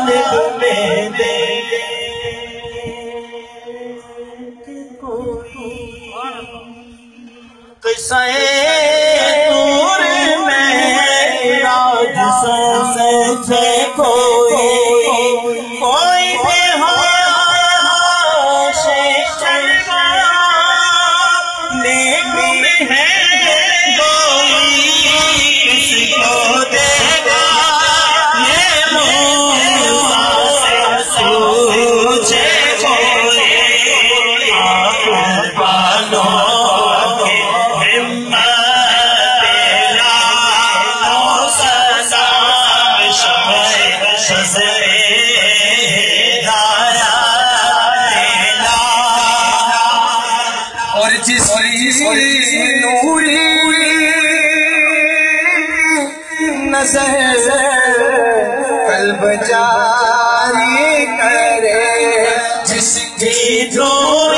جانب میں دے قصہ دور میں راج سے کوئی بھی ہو نیک ہے کوئی کس کو دے گا یہ موسیٰ سے سوچے کوئی آپ بالوں اور جس نوری نظر قلب جاری کرے جس کی جو